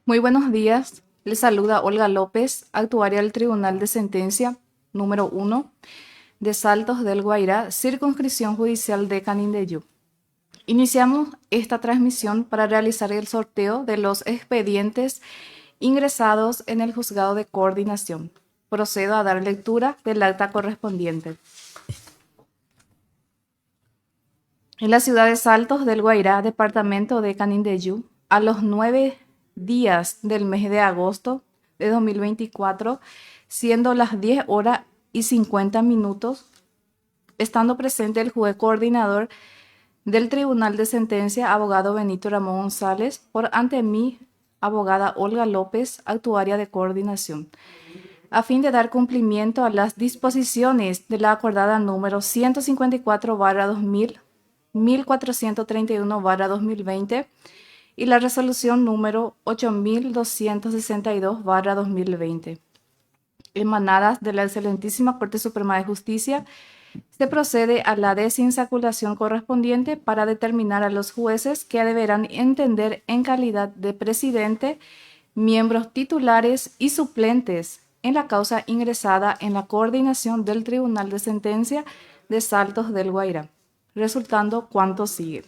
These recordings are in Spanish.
Muy buenos días. Les saluda Olga López, actuaria del Tribunal de Sentencia número 1 de Saltos del Guairá, Circunscripción Judicial de Canindeyú. Iniciamos esta transmisión para realizar el sorteo de los expedientes ingresados en el Juzgado de Coordinación. Procedo a dar lectura del acta correspondiente. En la ciudad de Saltos del Guairá, departamento de Canindeyú, a los 9 días del mes de agosto de 2024, siendo las 10 horas y 50 minutos, estando presente el juez coordinador del Tribunal de Sentencia, abogado Benito Ramón González, por ante mí, abogada Olga López, actuaria de coordinación, a fin de dar cumplimiento a las disposiciones de la acordada número 154/2000, 1431/2020 y la resolución número 8262/2020, emanadas de la excelentísima Corte Suprema de Justicia. Se procede a la desinsaculación correspondiente para determinar a los jueces que deberán entender en calidad de presidente, miembros titulares y suplentes en la causa ingresada en la coordinación del Tribunal de Sentencia de Saltos del Guairá, resultando cuanto sigue.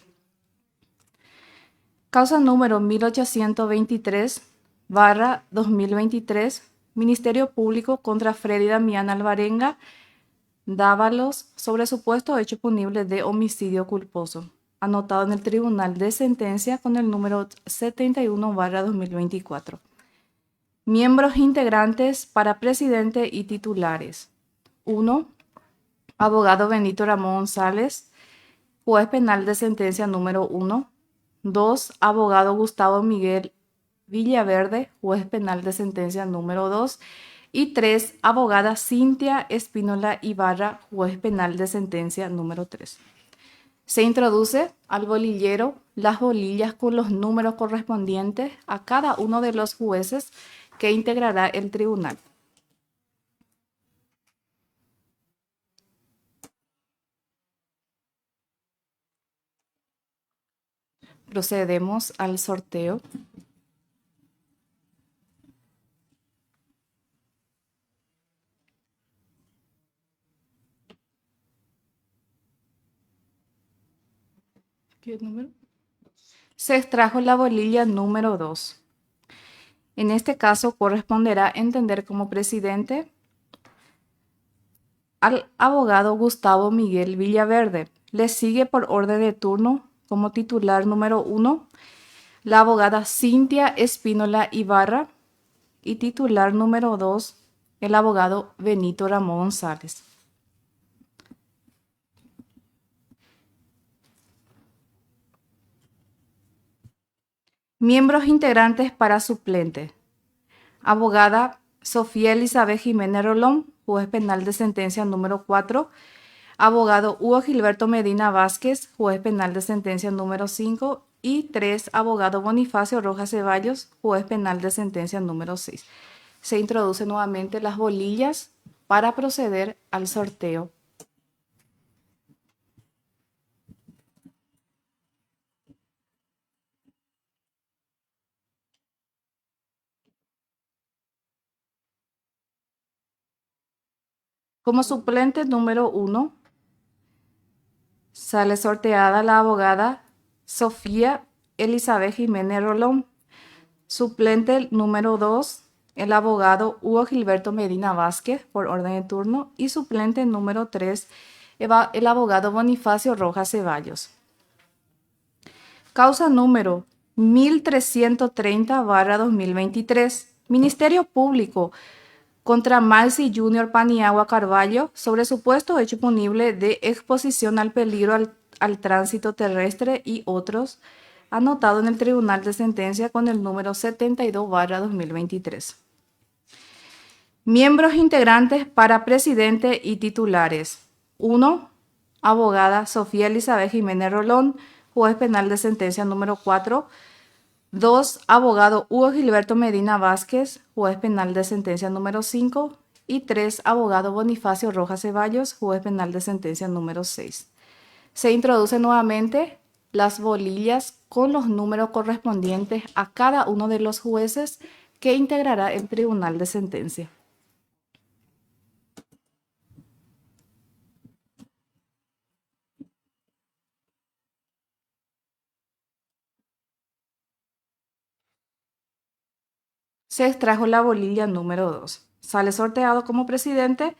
Causa número 1823/2023, Ministerio Público contra Freddy Damián Alvarenga Dávalos, sobre supuesto hecho punible de homicidio culposo, anotado en el Tribunal de Sentencia con el número 71/2024. Miembros integrantes para presidente y titulares. 1. Abogado Benito Ramón González, juez penal de sentencia número 1. 2. Abogado Gustavo Miguel Villaverde, juez penal de sentencia número 2. Y 3. Abogada Cintia Espínola Ibarra, juez penal de sentencia número 3. Se introduce al bolillero las bolillas con los números correspondientes a cada uno de los jueces que integrará el tribunal. Procedemos al sorteo. ¿Qué número? Se extrajo la bolilla número 2. En este caso corresponderá entender como presidente al abogado Gustavo Miguel Villaverde. Le sigue por orden de turno como titular número 1 la abogada Cintia Espínola Ibarra y titular número 2 el abogado Benito Ramón González. Miembros integrantes para suplente. Abogada Sofía Elizabeth Jiménez Rolón, juez penal de sentencia número 4. Abogado Hugo Gilberto Medina Vázquez, juez penal de sentencia número 5. Y 3. Abogado Bonifacio Rojas Ceballos, juez penal de sentencia número 6. Se introducen nuevamente las bolillas para proceder al sorteo. Como suplente número 1, sale sorteada la abogada Sofía Elizabeth Jiménez Rolón. Suplente número 2, el abogado Hugo Gilberto Medina Vázquez, por orden de turno. Y suplente número 3, el abogado Bonifacio Rojas Ceballos. Causa número 1330/2023. Ministerio Público contra Maxi Junior Paniagua Carvalho, sobre supuesto hecho punible de exposición al peligro al tránsito terrestre y otros, anotado en el Tribunal de Sentencia con el número 72/2023. Miembros integrantes para presidente y titulares. 1. Abogada Sofía Elizabeth Jiménez Rolón, juez penal de sentencia número 4. 2. Abogado Hugo Gilberto Medina Vázquez, juez penal de sentencia número 5. Y 3. Abogado Bonifacio Rojas Ceballos, juez penal de sentencia número 6. Se introduce nuevamente las bolillas con los números correspondientes a cada uno de los jueces que integrará el tribunal de sentencia. Se extrajo la bolilla número 2. Sale sorteado como presidente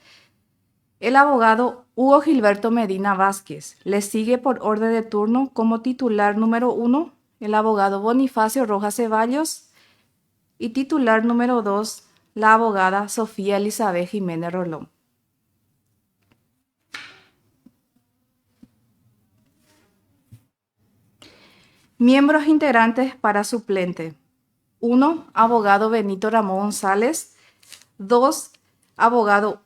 el abogado Hugo Gilberto Medina Vázquez. Le sigue por orden de turno como titular número 1 el abogado Bonifacio Rojas Ceballos y titular número 2 la abogada Sofía Elizabeth Jiménez Rolón. Miembros integrantes para suplente. 1. Abogado Benito Ramón González. 2. Abogado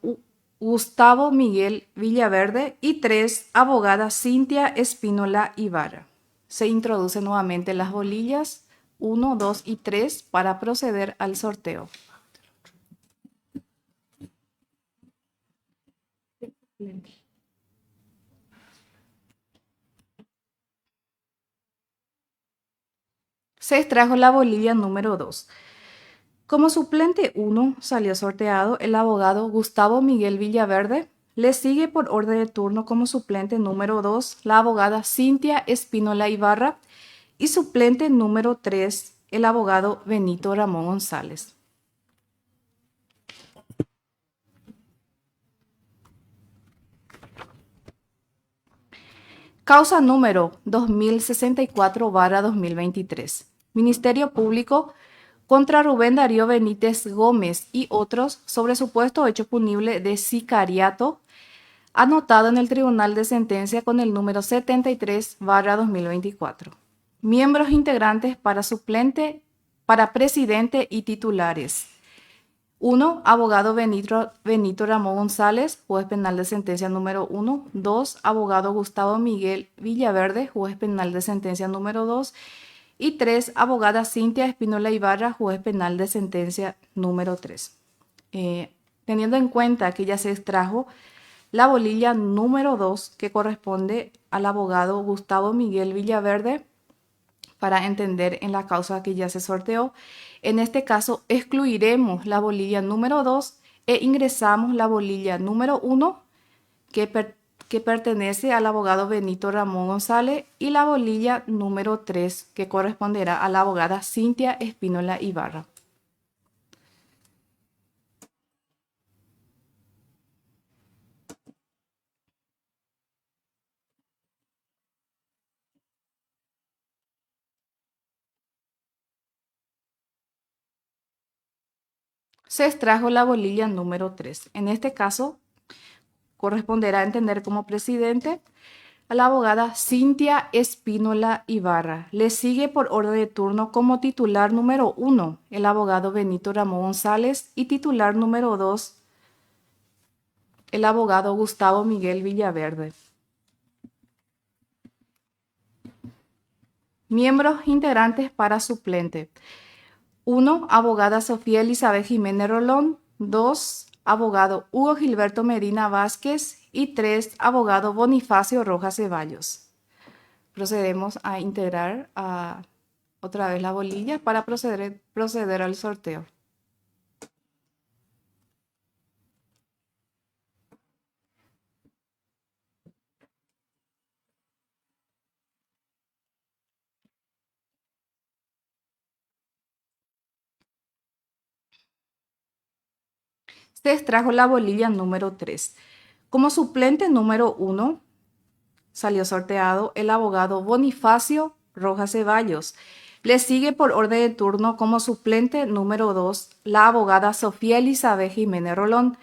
Gustavo Miguel Villaverde. Y 3. Abogada Cintia Espínola Ibarra. Se introducen nuevamente las bolillas 1, 2 y 3 para proceder al sorteo. Se extrajo la bolilla número 2. Como suplente 1 salió sorteado el abogado Gustavo Miguel Villaverde. Le sigue por orden de turno como suplente número 2 la abogada Cintia Espínola Ibarra y suplente número 3 el abogado Benito Ramón González. Causa número 2064/2023. Ministerio Público contra Rubén Darío Benítez Gómez y otros sobre supuesto hecho punible de sicariato, anotado en el Tribunal de Sentencia con el número 73/2024. Miembros integrantes para suplente, para presidente y titulares. 1. Abogado Benito Ramón González, juez penal de sentencia número 1. 2. Abogado Gustavo Miguel Villaverde, juez penal de sentencia número 2. Y 3. Abogada Cintia Espínola Ibarra, juez penal de sentencia número 3. Teniendo en cuenta que ya se extrajo la bolilla número 2, que corresponde al abogado Gustavo Miguel Villaverde, para entender en la causa que ya se sorteó. En este caso, excluiremos la bolilla número 2 e ingresamos la bolilla número 1, que pertenece al abogado Benito Ramón González, y la bolilla número 3, que corresponderá a la abogada Cintia Espínola Ibarra. Se extrajo la bolilla número 3. En este caso, corresponderá a entender como presidente a la abogada Cintia Espínola Ibarra. Le sigue por orden de turno como titular número 1 el abogado Benito Ramón González y titular número 2 el abogado Gustavo Miguel Villaverde. Miembros integrantes para suplente. 1. Abogada Sofía Elizabeth Jiménez Rolón. 2. Abogado Hugo Gilberto Medina Vázquez. Y 3. Abogado Bonifacio Rojas Ceballos. Procedemos a integrar otra vez la bolilla para proceder al sorteo. Se extrajo la bolilla número 3. Como suplente número 1 salió sorteado el abogado Bonifacio Rojas Ceballos. Le sigue por orden de turno como suplente número 2 la abogada Sofía Elizabeth Jiménez Rolón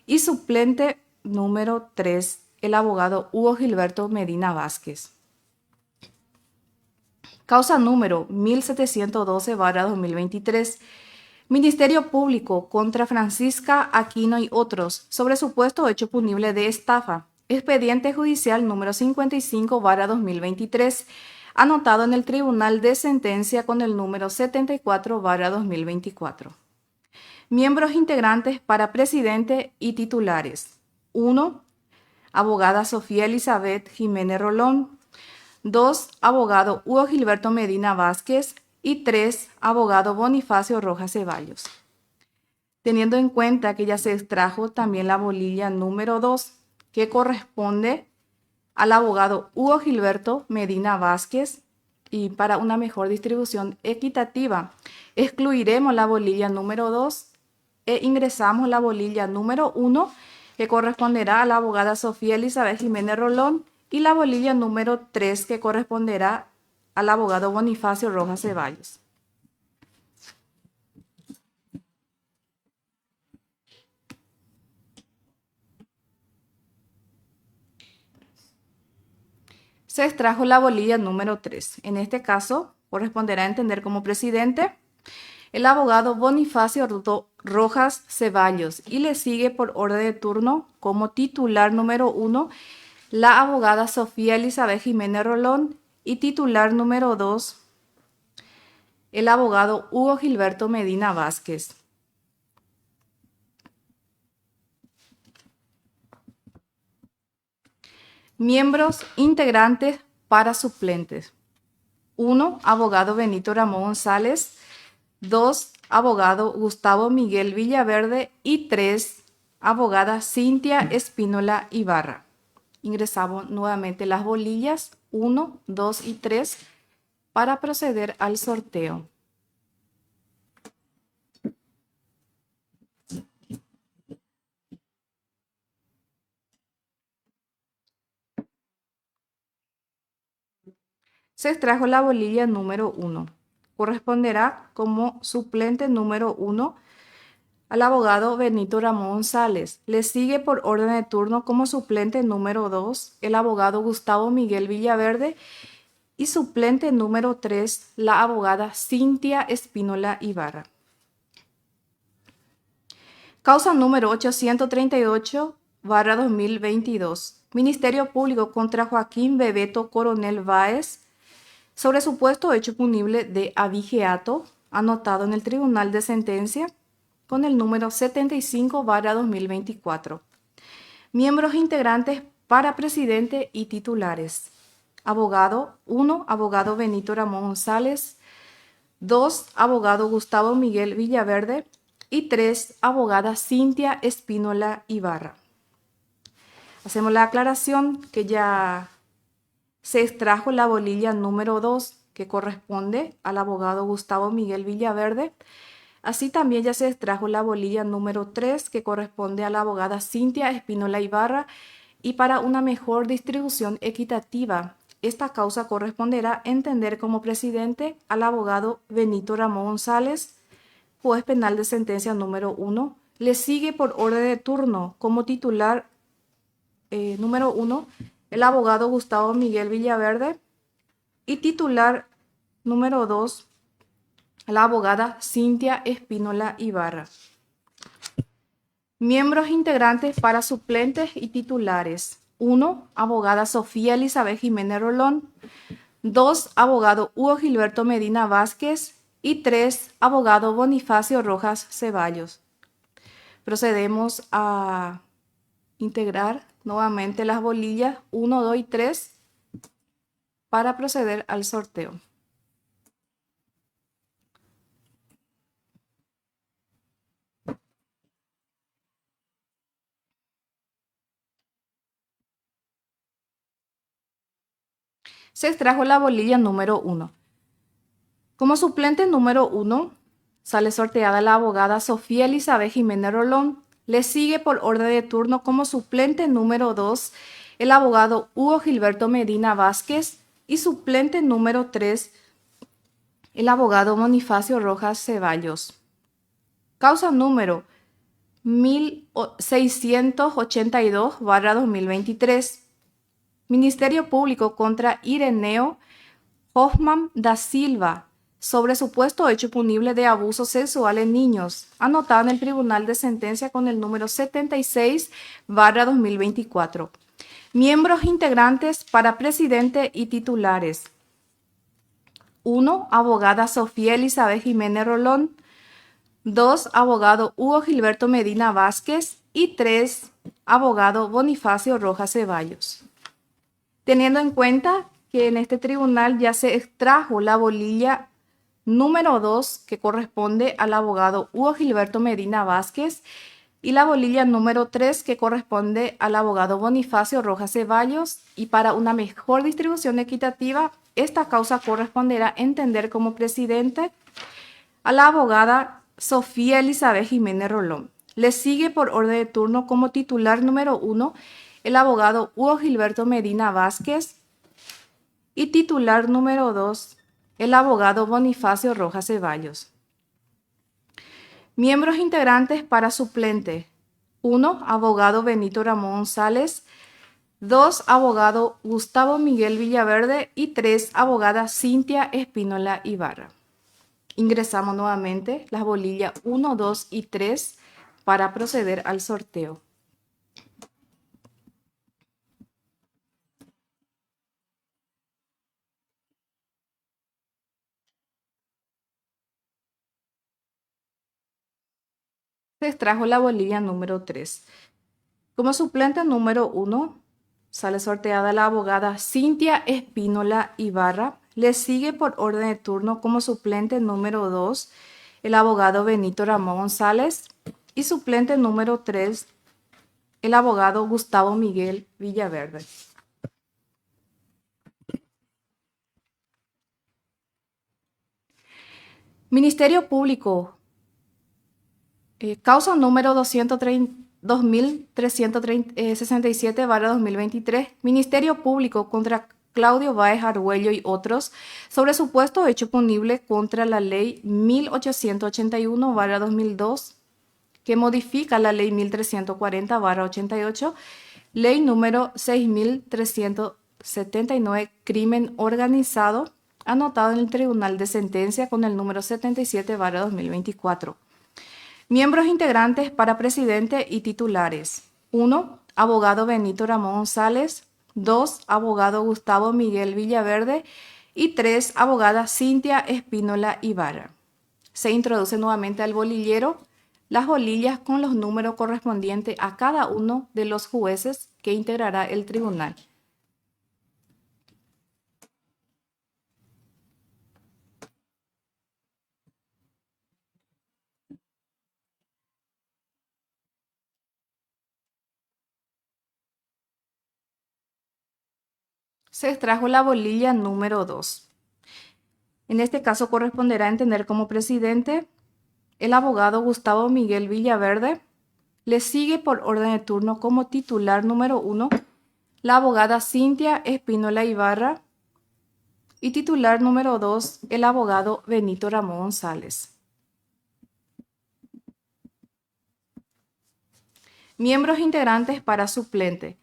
y suplente número 3 el abogado Hugo Gilberto Medina Vázquez. Causa número 1712/2023. Ministerio Público contra Francisca Aquino y otros sobre supuesto hecho punible de estafa. Expediente judicial número 55/2023, anotado en el Tribunal de Sentencia con el número 74/2024. Miembros integrantes para presidente y titulares. 1. Abogada Sofía Elizabeth Jiménez Rolón. 2, abogado Hugo Gilberto Medina Vázquez y 3, abogado Bonifacio Rojas Ceballos. Teniendo en cuenta que ya se extrajo también la bolilla número 2, que corresponde al abogado Hugo Gilberto Medina Vázquez, y para una mejor distribución equitativa, excluiremos la bolilla número 2 e ingresamos la bolilla número 1, que corresponderá a la abogada Sofía Elizabeth Jiménez Rolón, y la bolilla número 3, que corresponderá al abogado Bonifacio Rojas Ceballos. Se extrajo la bolilla número 3. En este caso, corresponderá a entender como presidente el abogado Bonifacio Rojas Ceballos, y le sigue por orden de turno como titular número 1 la abogada Sofía Elizabeth Jiménez Rolón, y titular número 2 el abogado Hugo Gilberto Medina Vázquez. Miembros integrantes para suplentes. 1, abogado Benito Ramón González. 2, abogado Gustavo Miguel Villaverde. Y 3, abogada Cintia Espínola Ibarra. Ingresamos nuevamente las bolillas 1, 2 y 3 para proceder al sorteo. Se extrajo la bolilla número 1. Corresponderá como suplente número 1 al abogado Benito Ramón González. Le sigue por orden de turno como suplente número 2 el abogado Gustavo Miguel Villaverde, y suplente número 3 la abogada Cintia Espínola Ibarra. Causa número 838/2022. Ministerio Público contra Joaquín Bebeto Coronel Báez sobre supuesto hecho punible de abigeato anotado en el Tribunal de Sentencia con el número 75/2024. Miembros integrantes para presidente y titulares. Abogado 1, abogado Benito Ramón González. 2, abogado Gustavo Miguel Villaverde. Y 3, abogada Cintia Espínola Ibarra. Hacemos la aclaración que ya se extrajo la bolilla número 2, que corresponde al abogado Gustavo Miguel Villaverde. Así también ya se extrajo la bolilla número 3, que corresponde a la abogada Cintia Espínola Ibarra, y para una mejor distribución equitativa, esta causa corresponderá a entender como presidente al abogado Benito Ramón González, juez penal de sentencia número 1. Le sigue por orden de turno como titular número 1 el abogado Gustavo Miguel Villaverde, y titular número 2 la abogada Cintia Espínola Ibarra. Miembros integrantes para suplentes y titulares. 1, abogada Sofía Elizabeth Jiménez Rolón. 2, abogado Hugo Gilberto Medina Vázquez. Y 3, abogado Bonifacio Rojas Ceballos. Procedemos a integrar nuevamente las bolillas 1, 2 y 3 para proceder al sorteo. Se extrajo la bolilla número 1. Como suplente número 1 sale sorteada la abogada Sofía Elizabeth Jiménez Rolón. Le sigue por orden de turno como suplente número 2 el abogado Hugo Gilberto Medina Vázquez, y suplente número 3 el abogado Bonifacio Rojas Ceballos. Causa número 1682/2023. Ministerio Público contra Ireneo Hoffman da Silva sobre supuesto hecho punible de abuso sexual en niños, anotado en el Tribunal de Sentencia con el número 76/2024. Miembros integrantes para presidente y titulares. 1, abogada Sofía Elizabeth Jiménez Rolón. 2, abogado Hugo Gilberto Medina Vázquez. Y 3, abogado Bonifacio Rojas Ceballos. Teniendo en cuenta que en este tribunal ya se extrajo la bolilla número 2, que corresponde al abogado Hugo Gilberto Medina Vázquez, y la bolilla número 3, que corresponde al abogado Bonifacio Rojas Ceballos. Y para una mejor distribución equitativa, esta causa corresponderá entender como presidente a la abogada Sofía Elizabeth Jiménez Rolón. Le sigue por orden de turno como titular número 1 el abogado Hugo Gilberto Medina Vázquez y titular número 2 el abogado Bonifacio Rojas Ceballos. Miembros integrantes para suplente. 1. Abogado Benito Ramón González. 2. Abogado Gustavo Miguel Villaverde. Y 3. Abogada Cintia Espínola Ibarra. Ingresamos nuevamente las bolillas 1, 2 y 3 para proceder al sorteo. Se extrajo la bolilla número 3. Como suplente número 1 sale sorteada la abogada Cintia Espínola Ibarra. Le sigue por orden de turno como suplente número 2 el abogado Benito Ramón González y suplente número 3 el abogado Gustavo Miguel Villaverde. Ministerio Público. Causa número 2367/2023. Ministerio Público contra Claudio Báez Argüello y otros sobre supuesto hecho punible contra la ley 1881/2002, que modifica la ley 1340/88, ley número 6379, crimen organizado, anotado en el Tribunal de Sentencia con el número 77/2024. Miembros integrantes para presidente y titulares. 1. Abogado Benito Ramón González. 2. Abogado Gustavo Miguel Villaverde. Y 3. Abogada Cintia Espínola Ibarra. Se introduce nuevamente al bolillero las bolillas con los números correspondientes a cada uno de los jueces que integrará el tribunal. Se extrajo la bolilla número 2. En este caso corresponderá entender como presidente el abogado Gustavo Miguel Villaverde. Le sigue por orden de turno como titular número 1 la abogada Cintia Espínola Ibarra y titular número 2 el abogado Benito Ramón González. Miembros integrantes para suplente.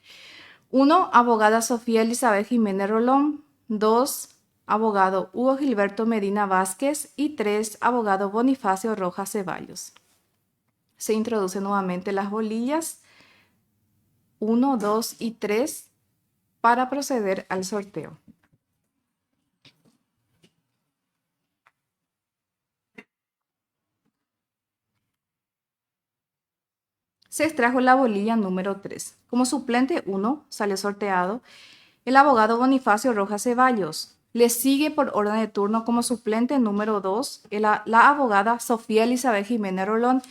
1. Abogada Sofía Elizabeth Jiménez Rolón. 2. Abogado Hugo Gilberto Medina Vázquez. Y 3. Abogado Bonifacio Rojas Ceballos. Se introducen nuevamente las bolillas 1, 2 y 3 para proceder al sorteo. Se extrajo la bolilla número 3. Como suplente 1 sale sorteado el abogado Bonifacio Rojas Ceballos. Le sigue por orden de turno como suplente número 2 la abogada Sofía Elizabeth Jiménez Rolón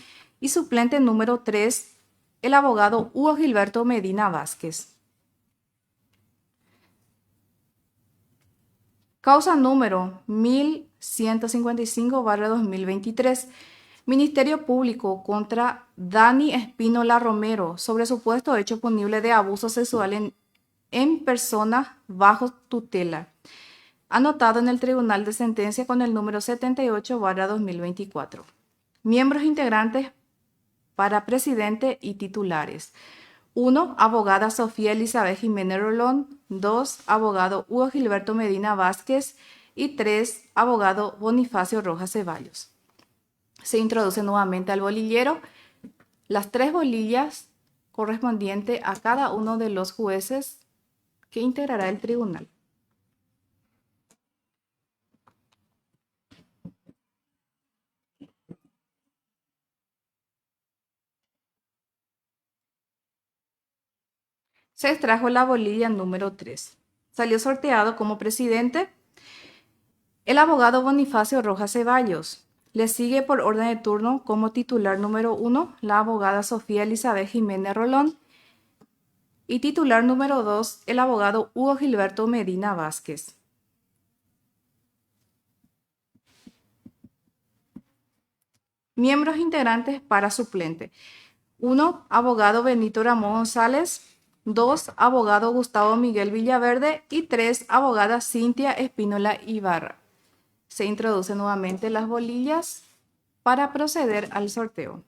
y suplente número 3 el abogado Hugo Gilberto Medina Vázquez. Causa número 1155/2023. Ministerio Público contra Dani Espínola Romero sobre supuesto hecho punible de abuso sexual en personas bajo tutela, anotado en el Tribunal de Sentencia con el número 78/2024. Miembros integrantes para presidente y titulares. 1. Abogada Sofía Elizabeth Jiménez Rolón. 2. Abogado Hugo Gilberto Medina Vázquez. Y 3. Abogado Bonifacio Rojas Ceballos. Se introduce nuevamente al bolillero las 3 bolillas correspondientes a cada uno de los jueces que integrará el tribunal. Se extrajo la bolilla número 3. salió sorteado como presidente el abogado Bonifacio Rojas Ceballos. Le sigue por orden de turno como titular número 1 la abogada Sofía Elizabeth Jiménez Rolón y titular número 2 el abogado Hugo Gilberto Medina Vázquez. Miembros integrantes para suplente. 1. Abogado Benito Ramón González. 2. Abogado Gustavo Miguel Villaverde. Y 3. Abogada Cintia Espínola Ibarra. Se introducen nuevamente las bolillas para proceder al sorteo.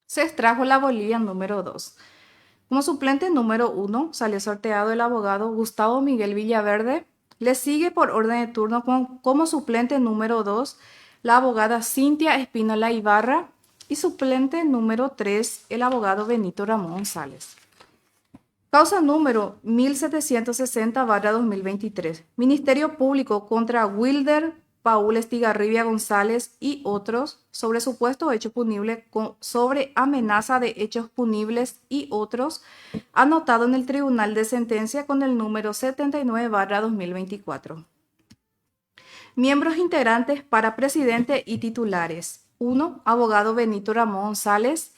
Se extrajo la bolilla número 2. Como suplente número 1 salió sorteado el abogado Gustavo Miguel Villaverde. Le sigue por orden de turno como suplente número 2 la abogada Cintia Espínola Ibarra y suplente número 3 el abogado Benito Ramón González. Causa número 1760/2023. Ministerio Público contra Wilder Paul Estigarribia González y otros sobre supuesto hecho punible sobre amenaza de hechos punibles y otros, anotado en el Tribunal de Sentencia con el número 79/2024. Miembros integrantes para presidente y titulares. 1. Abogado Benito Ramón González.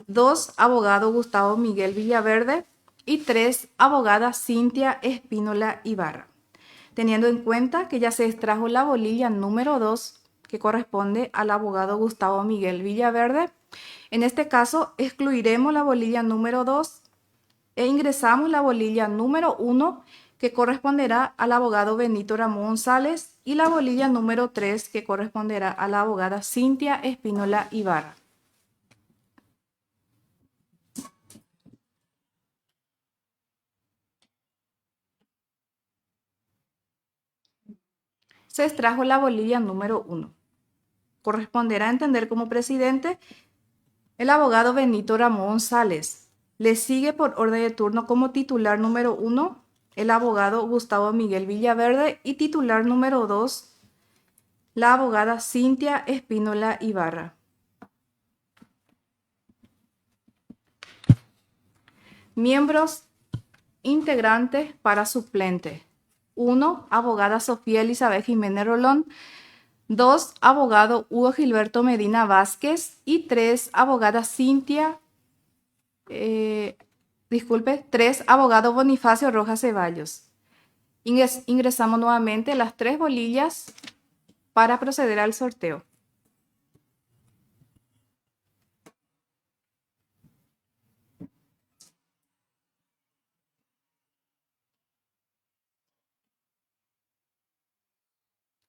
2. Abogado Gustavo Miguel Villaverde. Y 3. Abogada Cintia Espínola Ibarra. Teniendo en cuenta que ya se extrajo la bolilla número 2, que corresponde al abogado Gustavo Miguel Villaverde, en este caso excluiremos la bolilla número 2 e ingresamos la bolilla número 1, que corresponderá al abogado Benito Ramón González, y la bolilla número 3, que corresponderá a la abogada Cintia Espínola Ibarra. Se extrajo la bolilla número 1. Corresponderá a entender como presidente el abogado Benito Ramón González. Le sigue por orden de turno como titular número 1 el abogado Gustavo Miguel Villaverde y titular número 2 la abogada Cintia Espínola Ibarra. Miembros integrantes para suplente. 1. Abogada Sofía Elizabeth Jiménez Rolón. 2. Abogado Hugo Gilberto Medina Vázquez. Y 3. Abogada Cintia, 3. Abogado Bonifacio Rojas Ceballos. Ingresamos nuevamente las 3 bolillas para proceder al sorteo.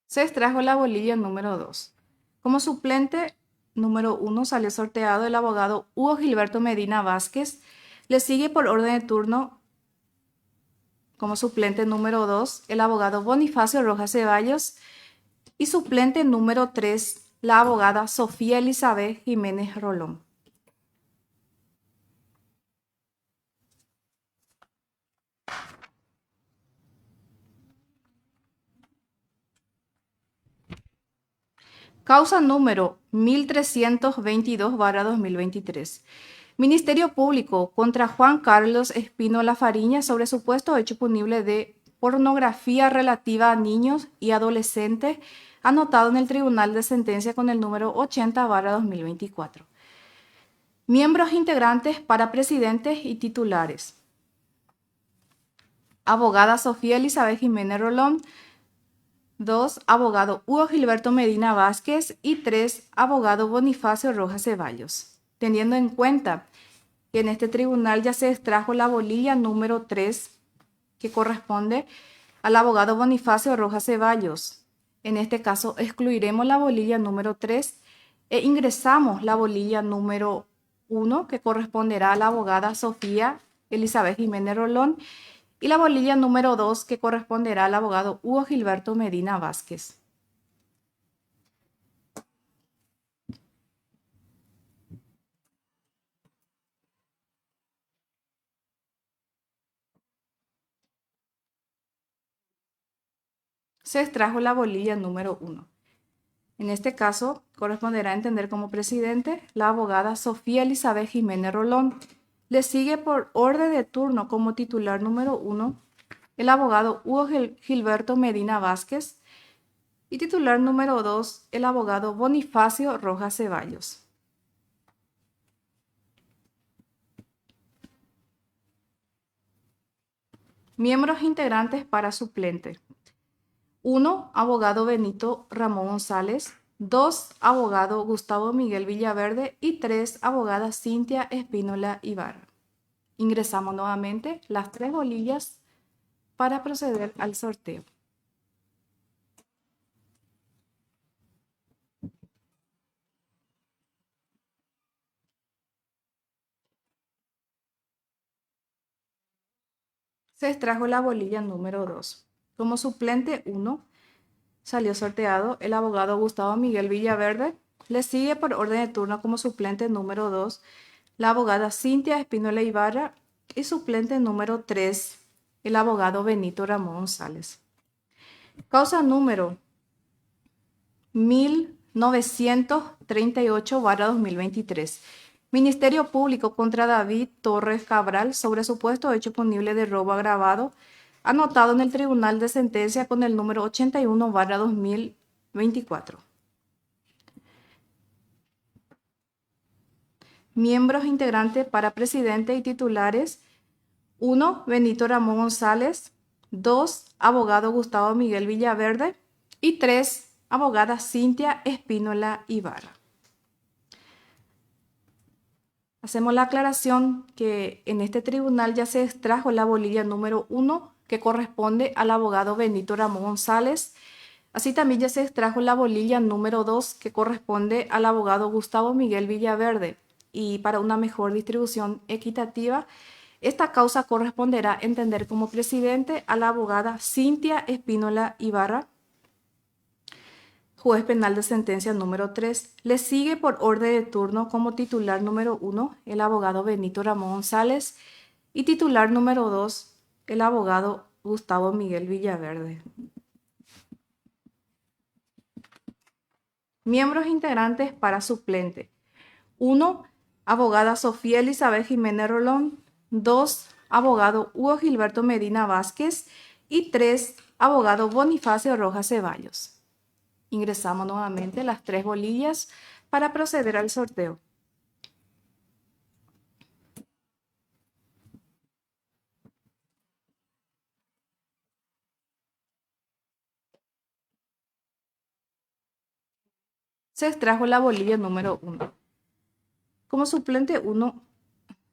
Se extrajo la bolilla número 2. Como suplente número 1 salió sorteado el abogado Hugo Gilberto Medina Vázquez. Le sigue por orden de turno como suplente número 2 el abogado Bonifacio Rojas Ceballos y suplente número 3 la abogada Sofía Elizabeth Jiménez Rolón. Causa número 1322/2023. Ministerio Público contra Juan Carlos Espínola Fariña sobre supuesto hecho punible de pornografía relativa a niños y adolescentes, anotado en el Tribunal de Sentencia con el número 80/2024. Miembros integrantes para presidentes y titulares. Abogada Sofía Elizabeth Jiménez Rolón. 2. Abogado Hugo Gilberto Medina Vázquez. Y 3. Abogado Bonifacio Rojas Ceballos. Teniendo en cuenta que en este tribunal ya se extrajo la bolilla número 3, que corresponde al abogado Bonifacio Rojas Ceballos. En este caso excluiremos la bolilla número 3 e ingresamos la bolilla número 1, que corresponderá a la abogada Sofía Elizabeth Jiménez Rolón, y la bolilla número 2, que corresponderá al abogado Hugo Gilberto Medina Vázquez. se extrajo la bolilla número 1. En este caso, corresponderá entender como presidente la abogada Sofía Elizabeth Jiménez Rolón. Le sigue por orden de turno como titular número 1 el abogado Hugo Gilberto Medina Vázquez y titular número 2 el abogado Bonifacio Rojas Ceballos. Miembros integrantes para suplente. 1. Abogado Benito Ramón González. 2. Abogado Gustavo Miguel Villaverde. Y 3. Abogada Cintia Espínola Ibarra. Ingresamos nuevamente las 3 bolillas para proceder al sorteo. Se extrajo la bolilla número 2. Como suplente 1 salió sorteado el abogado Gustavo Miguel Villaverde. Le sigue por orden de turno como suplente número 2 la abogada Cintia Espínola Ibarra y suplente número 3 el abogado Benito Ramón González. Causa número 1938/2023. Ministerio Público contra David Torres Cabral sobre supuesto hecho punible de robo agravado, anotado en el Tribunal de Sentencia con el número 81/2024. Miembros integrantes para presidente y titulares. 1. Benito Ramón González. 2. Abogado Gustavo Miguel Villaverde. Y 3. Abogada Cintia Espínola Ibarra. Hacemos la aclaración que en este tribunal ya se extrajo la bolilla número 1 que corresponde al abogado Benito Ramón González. Así también ya se extrajo la bolilla número 2 que corresponde al abogado Gustavo Miguel Villaverde. Y para una mejor distribución equitativa, esta causa corresponderá entender como presidente a la abogada Cintia Espínola Ibarra, juez penal de sentencia número 3. Le sigue por orden de turno como titular número 1 el abogado Benito Ramón González y titular número 2 el abogado Gustavo Miguel Villaverde. Miembros integrantes para suplente. 1. Abogada Sofía Elizabeth Jiménez Rolón. 2. Abogado Hugo Gilberto Medina Vázquez. Y 3. Abogado Bonifacio Rojas Ceballos. Ingresamos nuevamente las 3 bolillas para proceder al sorteo. Se extrajo la bolilla número 1. Como suplente 1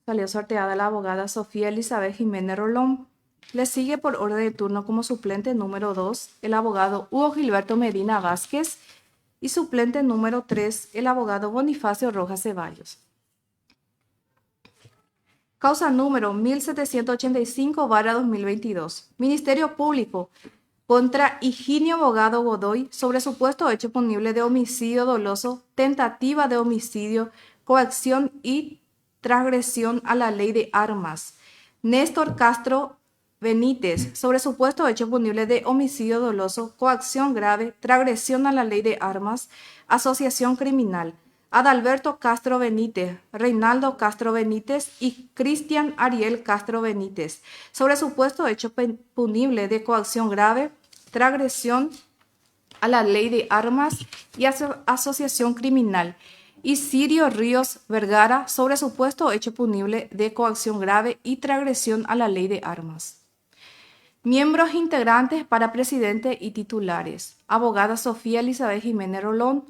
salió sorteada la abogada Sofía Elizabeth Jiménez Rolón. Le sigue por orden de turno como suplente número 2 el abogado Hugo Gilberto Medina Vázquez y suplente número 3 el abogado Bonifacio Rojas Ceballos. Causa número 1785/2022. Ministerio Público contra Higinio Bogado Godoy sobre supuesto hecho punible de homicidio doloso, tentativa de homicidio, coacción y transgresión a la ley de armas. Néstor Castro Benítez sobre supuesto hecho punible de homicidio doloso, coacción grave, transgresión a la ley de armas, asociación criminal. Adalberto Castro Benítez, Reinaldo Castro Benítez y Cristian Ariel Castro Benítez sobre supuesto hecho punible de coacción grave, transgresión a la ley de armas y asociación criminal. Y Sirio Ríos Vergara sobre supuesto hecho punible de coacción grave y transgresión a la ley de armas. Miembros integrantes para presidente y titulares. Abogada Sofía Elizabeth Jiménez Rolón.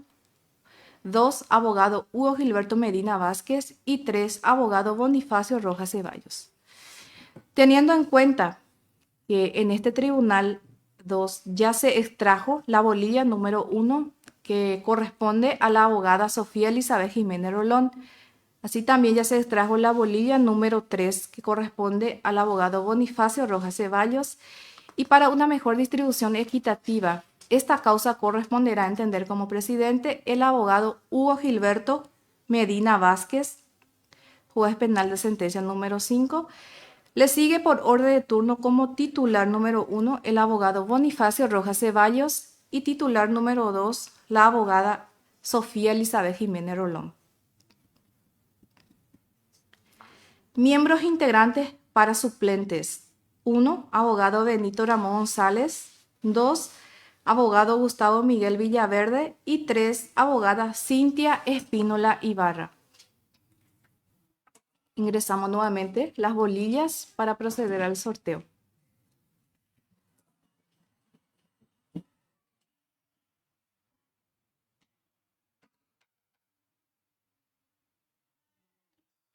2. Abogado Hugo Gilberto Medina Vázquez. Y 3. Abogado Bonifacio Rojas Ceballos. Teniendo en cuenta que en este tribunal 2 ya se extrajo la bolilla número 1 que corresponde a la abogada Sofía Elizabeth Jiménez Rolón. Así también ya se extrajo la bolilla número 3 que corresponde al abogado Bonifacio Rojas Ceballos. Y para una mejor distribución equitativa, esta causa corresponderá a entender como presidente el abogado Hugo Gilberto Medina Vázquez, juez penal de sentencia número 5. Le sigue por orden de turno como titular número 1 el abogado Bonifacio Rojas Ceballos y titular número 2 la abogada Sofía Elizabeth Jiménez Rolón. Miembros integrantes para suplentes. 1. Abogado Benito Ramón González. 2. Abogado Gustavo Miguel Villaverde. Y 3. Abogada Cintia Espínola Ibarra. Ingresamos nuevamente las bolillas para proceder al sorteo.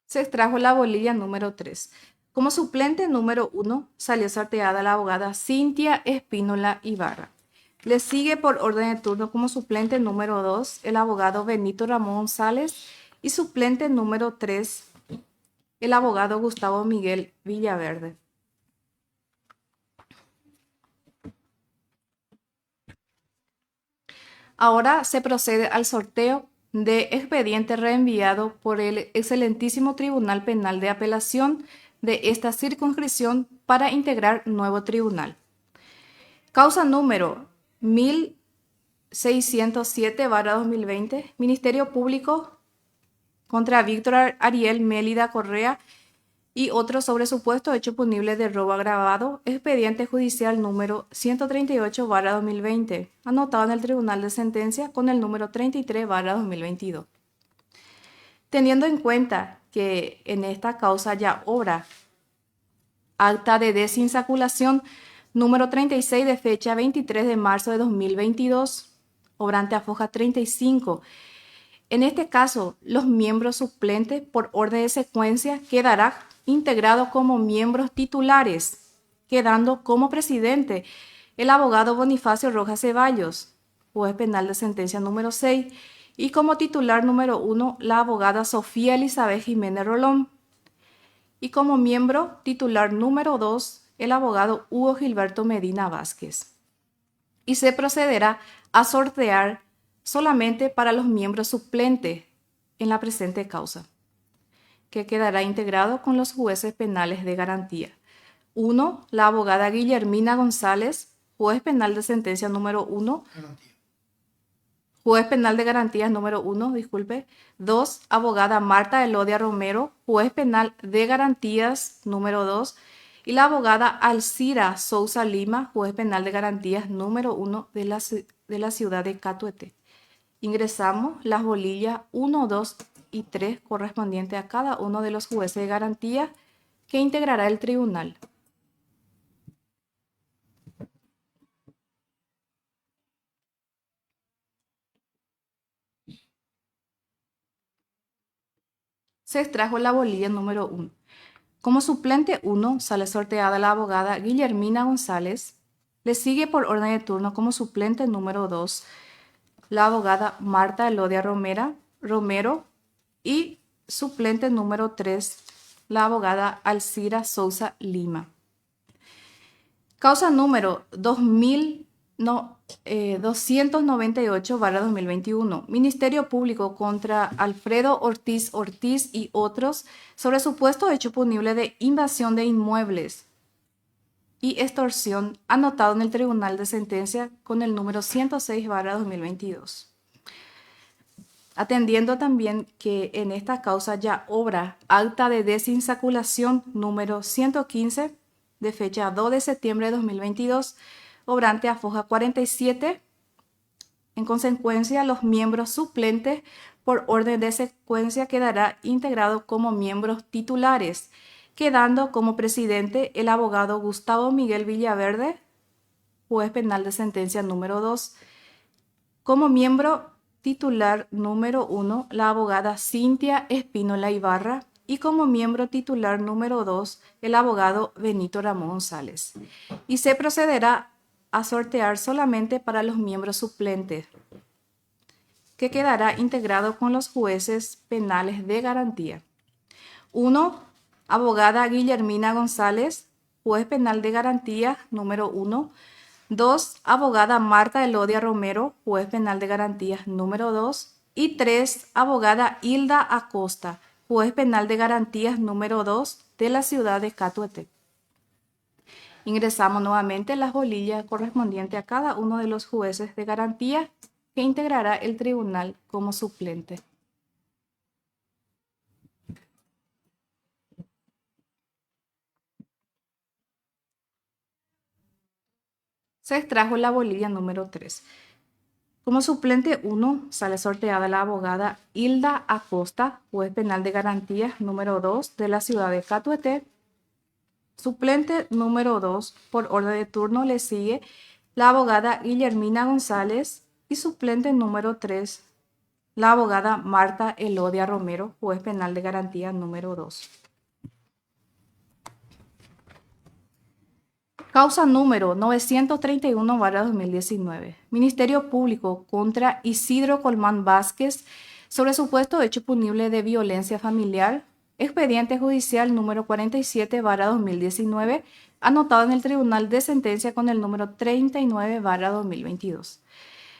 Se extrajo la bolilla número 3. Como suplente número 1 salió sorteada la abogada Cintia Espínola Ibarra. Le sigue por orden de turno como suplente número 2 el abogado Benito Ramón González y suplente número 3 el abogado Gustavo Miguel Villaverde. Ahora se procede al sorteo de expediente reenviado por el excelentísimo Tribunal Penal de Apelación de esta circunscripción para integrar nuevo tribunal. Causa número 1607/2020, Ministerio Público contra Víctor Ariel Mélida Correa y otros sobre supuesto hecho punible de robo agravado, expediente judicial número 138/2020, anotado en el Tribunal de Sentencia con el número 33/2022. Teniendo en cuenta que en esta causa ya obra acta de desinsaculación número 36 de fecha 23 de marzo de 2022, obrante a foja 35. En este caso, los miembros suplentes por orden de secuencia quedarán integrados como miembros titulares, quedando como presidente el abogado Bonifacio Rojas Ceballos, juez penal de sentencia número 6, y como titular número 1 la abogada Sofía Elizabeth Jiménez Rolón, y como miembro titular número 2 el abogado Hugo Gilberto Medina Vázquez. Y se procederá a sortear solamente para los miembros suplentes en la presente causa, que quedará integrado con los jueces penales de garantía. 1. La abogada Guillermina González, juez penal de sentencia número 1. Juez penal de garantías número 1, disculpe. 2. Abogada Marta Elodia Romero, juez penal de garantías número 2. Y la abogada Alcira Sousa Lima, juez penal de garantías número 1 de la ciudad de Catuete. Ingresamos las bolillas 1, 2 y 3 correspondientes a cada uno de los jueces de garantía que integrará el tribunal. Se extrajo la bolilla número 1. Como suplente 1 sale sorteada la abogada Guillermina González. Le sigue por orden de turno como suplente número 2 la abogada Marta Elodia Romero y suplente número 3 la abogada Alcira Sousa Lima. Causa número 298/2021. Ministerio Público contra Alfredo Ortiz y otros sobre supuesto hecho punible de invasión de inmuebles y extorsión, anotado en el Tribunal de Sentencia con el número 106/2022. Atendiendo también que en esta causa ya obra acta de desinsaculación número 115 de fecha 2 de septiembre de 2022, obrante a foja 47. En consecuencia, los miembros suplentes por orden de secuencia quedará integrado como miembros titulares, quedando como presidente el abogado Gustavo Miguel Villaverde, juez penal de sentencia número 2, como miembro titular número 1 la abogada Cintia Espínola Ibarra y como miembro titular número 2 el abogado Benito Ramón González. Y se procederá a sortear solamente para los miembros suplentes, que quedará integrado con los jueces penales de garantía. 1. Abogada Guillermina González, juez penal de garantía número 1. 2. Abogada Marta Elodia Romero, juez penal de garantías número 2. Y 3. Abogada Hilda Acosta, juez penal de garantías número 2 de la ciudad de Catuete. Ingresamos nuevamente las bolillas correspondientes a cada uno de los jueces de garantía que integrará el tribunal como suplente. Se extrajo la bolilla número 3. Como suplente 1 sale sorteada la abogada Hilda Acosta, juez penal de garantías número 2 de la ciudad de Catuete. Suplente número 2, por orden de turno, le sigue la abogada Guillermina González y suplente número 3, la abogada Marta Elodia Romero, juez penal de garantía número 2. Causa número 931/2019. Ministerio Público contra Isidro Colmán Vázquez sobre supuesto hecho punible de violencia familiar. Expediente judicial número 47/2019, anotado en el Tribunal de Sentencia con el número 39/2022.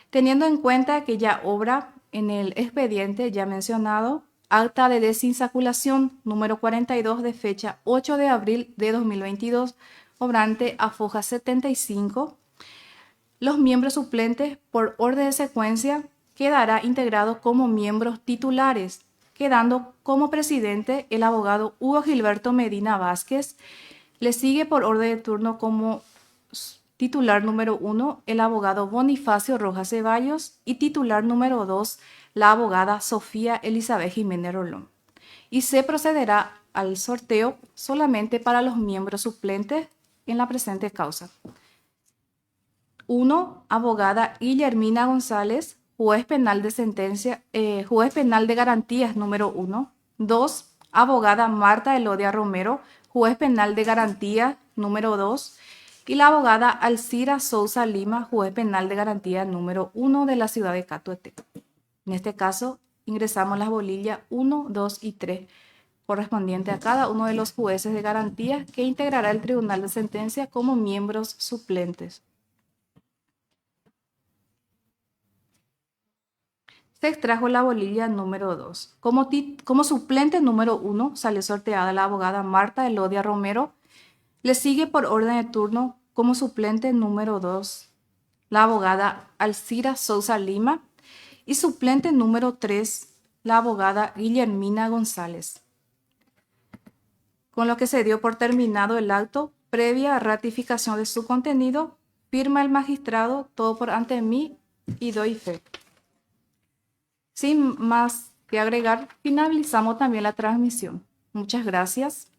Teniendo en cuenta que ya obra en el expediente ya mencionado, acta de desinsaculación número 42 de fecha 8 de abril de 2022, obrante a foja 75, los miembros suplentes por orden de secuencia quedará integrados como miembros titulares, quedando como presidente el abogado Hugo Gilberto Medina Vázquez. Le sigue por orden de turno como titular número 1 el abogado Bonifacio Rojas Ceballos y titular número 2 la abogada Sofía Elizabeth Jiménez Rolón. Y se procederá al sorteo solamente para los miembros suplentes en la presente causa. 1. Abogada Guillermina González, juez penal de garantías número 1. 2. Abogada Marta Elodia Romero, juez penal de garantías número 2. Y la abogada Alcira Sousa Lima, juez penal de garantía número 1 de la ciudad de Catuete. En este caso, ingresamos las bolillas 1, 2 y 3, correspondiente a cada uno de los jueces de garantía que integrará el Tribunal de Sentencia como miembros suplentes. Se extrajo la bolilla número 2. Como suplente número 1 sale sorteada la abogada Marta Elodia Romero. Le sigue por orden de turno como suplente número 2 la abogada Alcira Sousa Lima y suplente número 3 la abogada Guillermina González. Con lo que se dio por terminado el acto, previa ratificación de su contenido, firma el magistrado, todo por ante mí y doy fe. Sin más que agregar, finalizamos también la transmisión. Muchas gracias.